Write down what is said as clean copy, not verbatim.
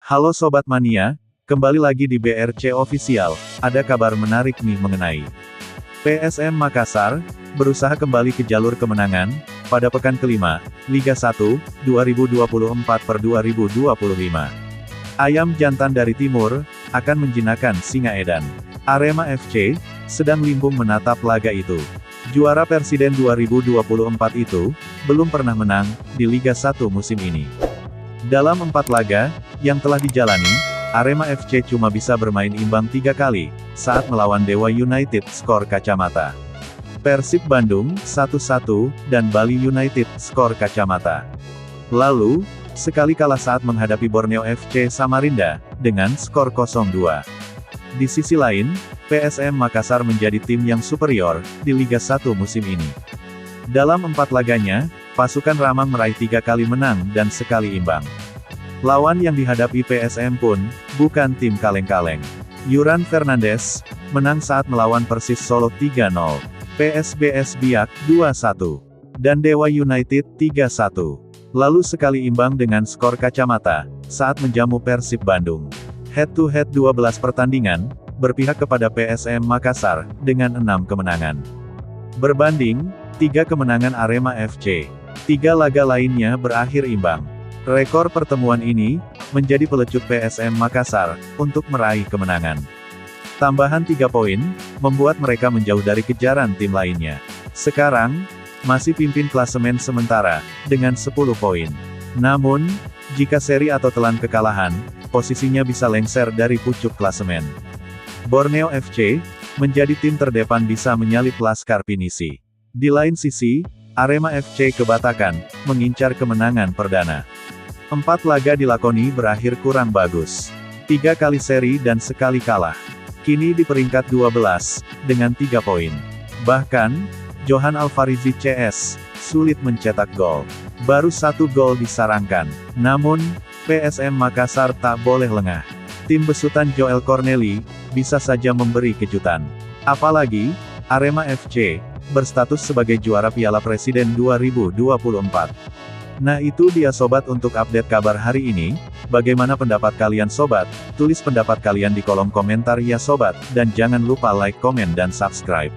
Halo Sobat Mania, kembali lagi di BRC Official, ada kabar menarik nih mengenai PSM Makassar, berusaha kembali ke jalur kemenangan, pada pekan kelima, Liga 1, 2024/2025. Ayam jantan dari timur, akan menjinakkan Singaedan. Arema FC, sedang limbung menatap laga itu. Juara Presiden 2024 itu, belum pernah menang, di Liga 1 musim ini. Dalam 4 laga, yang telah dijalani, Arema FC cuma bisa bermain imbang 3 kali, saat melawan Dewa United skor kacamata. Persib Bandung, 1-1, dan Bali United skor kacamata. Lalu, sekali kalah saat menghadapi Borneo FC Samarinda, dengan skor 0-2. Di sisi lain, PSM Makassar menjadi tim yang superior, di Liga 1 musim ini. Dalam 4 laganya, pasukan Ramang meraih 3 kali menang dan sekali imbang. Lawan yang dihadapi PSM pun, bukan tim kaleng-kaleng. Yuran Fernandes, menang saat melawan Persis Solo 3-0. PSBS Biak, 2-1. Dan Dewa United, 3-1. Lalu sekali imbang dengan skor kacamata, saat menjamu Persib Bandung. Head-to-head 12 pertandingan, berpihak kepada PSM Makassar, dengan 6 kemenangan. Berbanding, 3 kemenangan Arema FC. 3 laga lainnya berakhir imbang. Rekor pertemuan ini, menjadi pelecut PSM Makassar, untuk meraih kemenangan. Tambahan 3 poin, membuat mereka menjauh dari kejaran tim lainnya. Sekarang, masih pimpin klasemen sementara, dengan 10 poin. Namun, jika seri atau telan kekalahan, posisinya bisa lengser dari pucuk klasemen. Borneo FC, menjadi tim terdepan bisa menyalip Laskar Pinisi. Di lain sisi, Arema FC Kebatakan, mengincar kemenangan perdana. 4 laga dilakoni berakhir kurang bagus. 3 kali seri dan sekali kalah. Kini di peringkat 12, dengan 3 poin. Bahkan, Johan Alfarizi CS, sulit mencetak gol. Baru 1 gol disarangkan. Namun, PSM Makassar tak boleh lengah. Tim besutan Joel Corneli, bisa saja memberi kejutan. Apalagi, Arema FC, berstatus sebagai juara Piala Presiden 2024. Nah itu dia sobat untuk update kabar hari ini, bagaimana pendapat kalian sobat? Tulis pendapat kalian di kolom komentar ya sobat, dan jangan lupa like, komen dan subscribe.